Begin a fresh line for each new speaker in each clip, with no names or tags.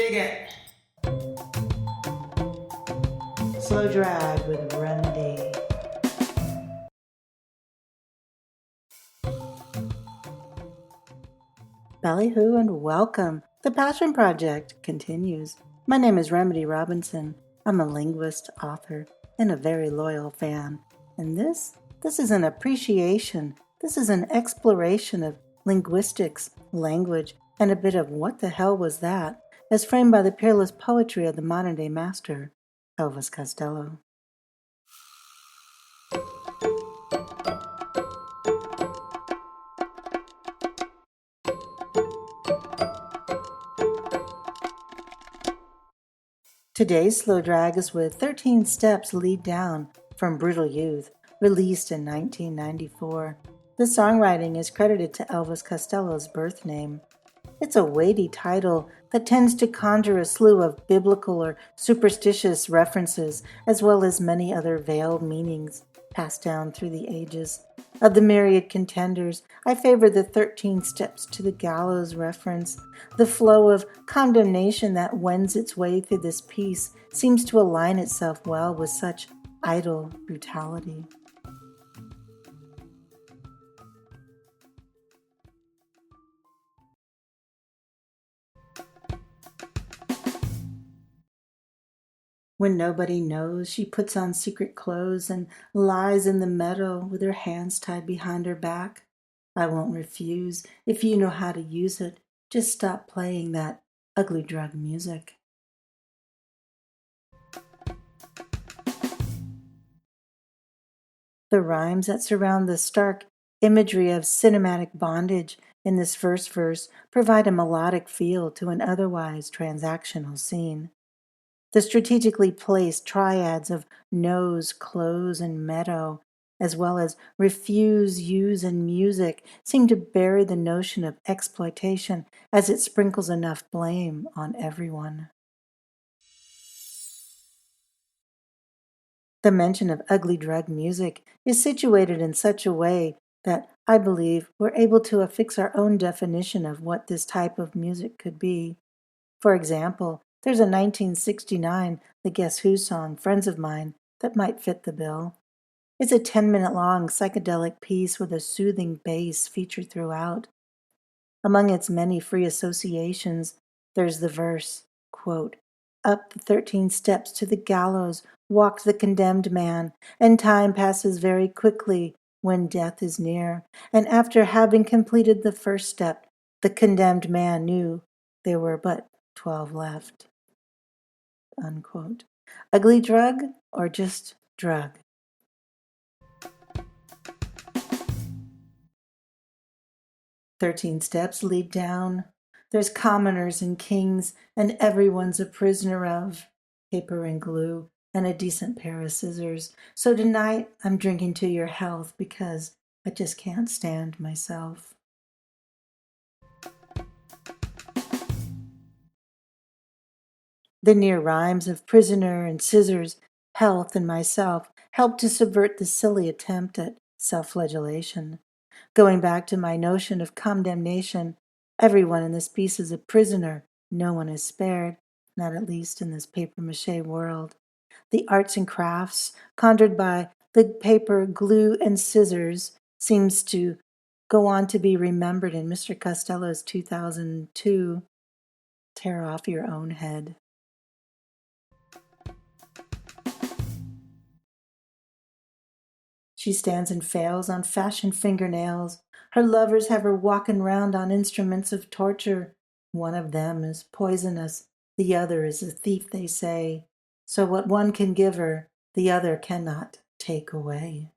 Dig it.
Slow drag with Remedy. Ballyhoo and welcome. The Passion Project continues. My name is Remedy Robinson. I'm a linguist, author, and a very loyal fan. And this is an appreciation. This is an exploration of linguistics, language, and a bit of what the hell was that, as framed by the peerless poetry of the modern-day master, Elvis Costello. Today's slow drag is with 13 Steps Lead Down from Brutal Youth, released in 1994. The songwriting is credited to Elvis Costello's birth name. It's a weighty title that tends to conjure a slew of biblical or superstitious references, as well as many other veiled meanings passed down through the ages. Of the myriad contenders, I favor the 13 Steps to the Gallows reference. The flow of condemnation that wends its way through this piece seems to align itself well with such idle brutality. When nobody knows, she puts on secret clothes and lies in the meadow with her hands tied behind her back. I won't refuse if you know how to use it. Just stop playing that ugly drug music. The rhymes that surround the stark imagery of cinematic bondage in this first verse provide a melodic feel to an otherwise transactional scene. The strategically placed triads of nose, close, and meadow, as well as refuse, use, and music, seem to bury the notion of exploitation as it sprinkles enough blame on everyone. The mention of ugly drug music is situated in such a way that I believe we're able to affix our own definition of what this type of music could be. For example, there's a 1969 The Guess Who song, Friends of Mine, that might fit the bill. It's a 10-minute long psychedelic piece with a soothing bass featured throughout. Among its many free associations, there's the verse, quote, "Up the 13 steps to the gallows walked the condemned man, and time passes very quickly when death is near. And after having completed the first step, the condemned man knew there were but 12 left." Unquote. Ugly drug or just drug? 13 steps lead down. There's commoners and kings, and everyone's a prisoner of paper and glue and a decent pair of scissors. So tonight I'm drinking to your health because I just can't stand myself. The near rhymes of prisoner and scissors, health and myself help to subvert the silly attempt at self-flagellation. Going back to my notion of condemnation, everyone in this piece is a prisoner. No one is spared, not at least in this papier-mâché world. The arts and crafts conjured by the paper, glue, and scissors seems to go on to be remembered in Mr. Costello's 2002 Tear Off Your Own Head. She stands and fails on fashioned fingernails. Her lovers have her walking round on instruments of torture. One of them is poisonous, the other is a thief, they say. So what one can give her, the other cannot take away.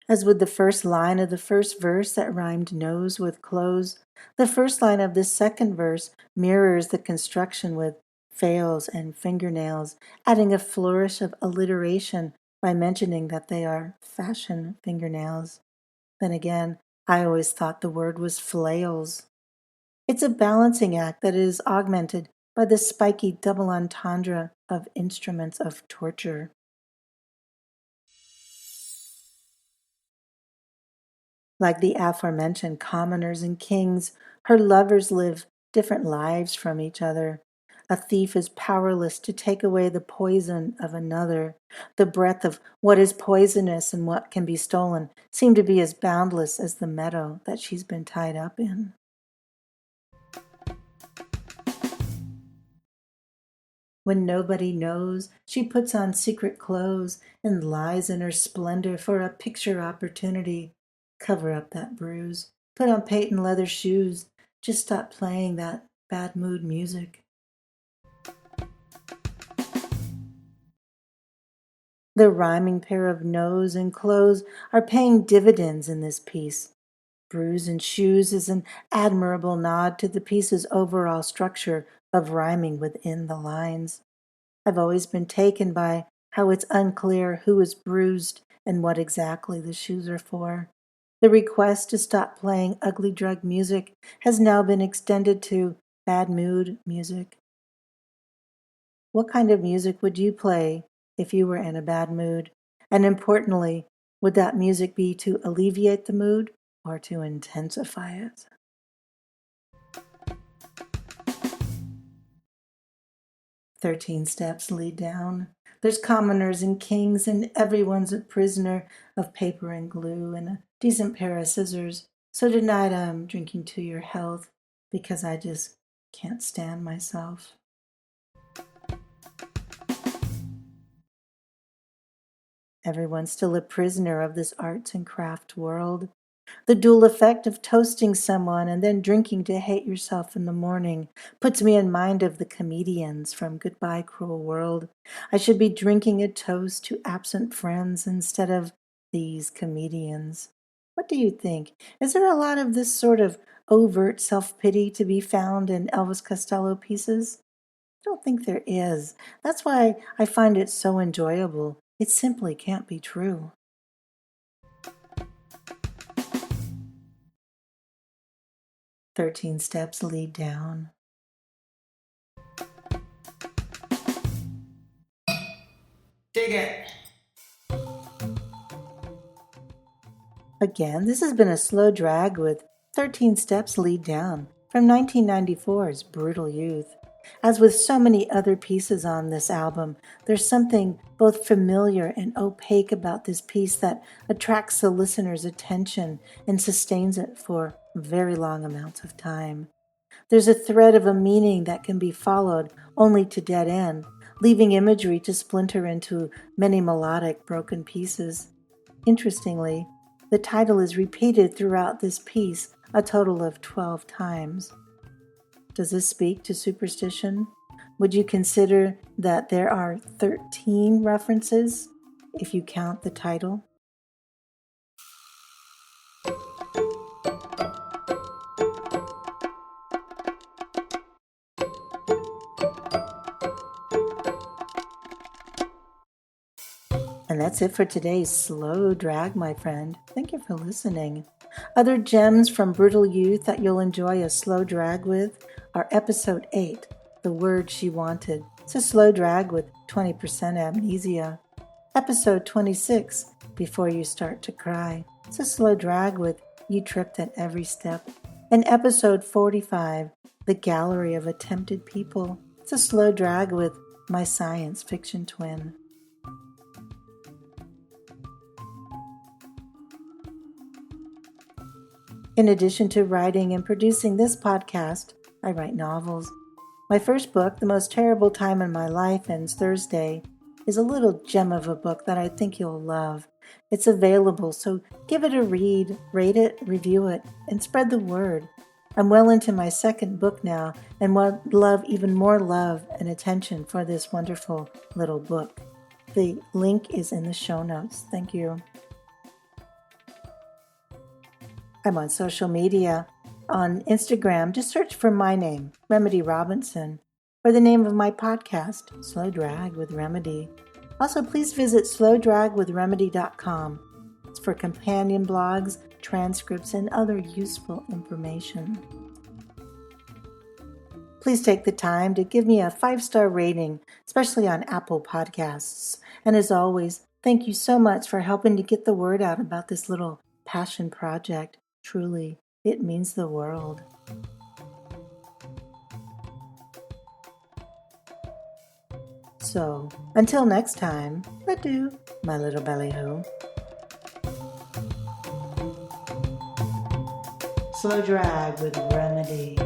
As with the first line of the first verse that rhymed nose with close, the first line of this second verse mirrors the construction with fails and fingernails, adding a flourish of alliteration by mentioning that they are fashion fingernails. Then again, I always thought the word was flails. It's a balancing act that is augmented by the spiky double entendre of instruments of torture. Like the aforementioned commoners and kings, her lovers live different lives from each other. A thief is powerless to take away the poison of another. The breadth of what is poisonous and what can be stolen seem to be as boundless as the meadow that she's been tied up in. When nobody knows, she puts on secret clothes and lies in her splendor for a picture opportunity. Cover up that bruise. Put on patent leather shoes. Just stop playing that bad mood music. The rhyming pair of nose and clothes are paying dividends in this piece. Bruise and shoes is an admirable nod to the piece's overall structure of rhyming within the lines. I've always been taken by how it's unclear who is bruised and what exactly the shoes are for. The request to stop playing ugly drug music has now been extended to bad mood music. What kind of music would you play if you were in a bad mood? And importantly, would that music be to alleviate the mood or to intensify it? 13 steps lead down. There's commoners and kings, and everyone's a prisoner of paper and glue and a decent pair of scissors. So tonight I'm drinking to your health because I just can't stand myself. Everyone's still a prisoner of this arts and craft world. The dual effect of toasting someone and then drinking to hate yourself in the morning puts me in mind of the comedians from Goodbye Cruel World. I should be drinking a toast to absent friends instead of these comedians. What do you think? Is there a lot of this sort of overt self-pity to be found in Elvis Costello pieces? I don't think there is. That's why I find it so enjoyable. It simply can't be true. 13 steps lead down. Dig it. Again, this has been a slow drag with 13 Steps Lead Down from 1994's Brutal Youth. As with so many other pieces on this album, there's something both familiar and opaque about this piece that attracts the listener's attention and sustains it for very long amounts of time. There's a thread of a meaning that can be followed only to dead end, leaving imagery to splinter into many melodic broken pieces. Interestingly, the title is repeated throughout this piece a total of 12 times. Does this speak to superstition? Would you consider that there are 13 references if you count the title? And that's it for today's slow drag, my friend. Thank you for listening. Other gems from Brutal Youth that you'll enjoy a slow drag with are Episode 8, The Word She Wanted. It's a slow drag with 20% amnesia. Episode 26, Before You Start to Cry. It's a slow drag with You Tripped at Every Step. And Episode 45, The Gallery of Attempted People. It's a slow drag with my science fiction twin. In addition to writing and producing this podcast, I write novels. My first book, The Most Terrible Time in My Life Ends Thursday, is a little gem of a book that I think you'll love. It's available, so give it a read, rate it, review it, and spread the word. I'm well into my second book now and would love even more love and attention for this wonderful little book. The link is in the show notes. Thank you. I'm on social media. On Instagram, just search for my name, Remedy Robinson, or the name of my podcast, Slow Drag with Remedy. Also, please visit slowdragwithremedy.com. It's for companion blogs, transcripts, and other useful information. Please take the time to give me a 5-star rating, especially on Apple Podcasts. And as always, thank you so much for helping to get the word out about this little passion project. Truly, it means the world. So, until next time, adieu, my little ballyhoo. Slow drag with remedy.